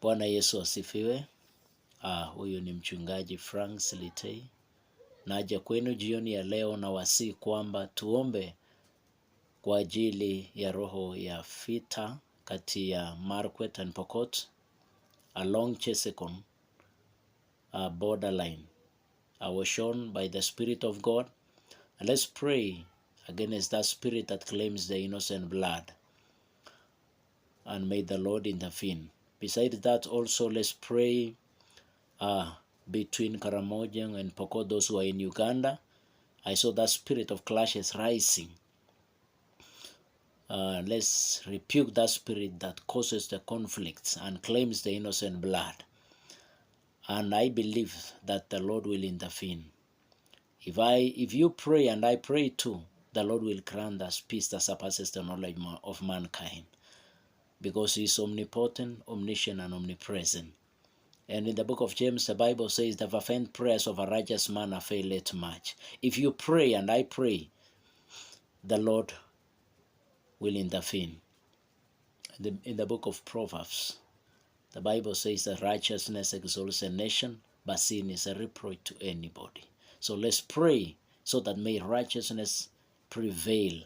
Bwana Yesu asifiwe. Huyu ni mchungaji Frank Silitei. Naja kwenu jioni ya leo na wasi kwamba tuombe kwa ajili ya roho ya vita kati ya Marakwet and Pokot along Chesekon borderline. I was shown by the Spirit of God. And let's pray against that spirit that claims the innocent blood. And may the Lord intervene. Besides that, also let's pray between Karamojang and Pokot, those who are in Uganda. I saw that spirit of clashes rising. Let's rebuke that spirit that causes the conflicts and claims the innocent blood. And I believe that the Lord will intervene. If you pray and I pray too, the Lord will grant us peace that surpasses the knowledge of mankind. Because he is omnipotent, omniscient, and omnipresent. And in the book of James, the Bible says, the fervent prayers of a righteous man availeth much. If you pray and I pray, the Lord will intervene. In the book of Proverbs, the Bible says that righteousness exalts a nation, but sin is a reproach to anybody. So let's pray so that may righteousness prevail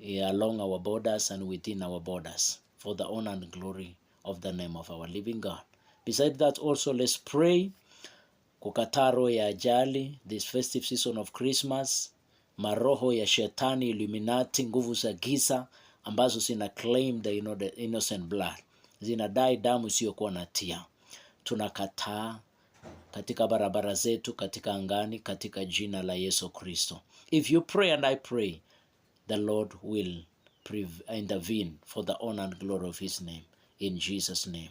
along our borders and within our borders for the honor and glory of the name of our living God. Besides that, also let's pray kukataa roho ya ajali this festive season of Christmas, maroho ya shetani, Illuminati, nguvu za giza ambazo zina claim the innocent blood, zinadai damu isiyokuwa na hatia. Tunakataa katika barabara zetu, katika angani, katika jina la Yesu Kristo. If you pray and I pray, the Lord will intervene for the honor and glory of his name. In Jesus' name.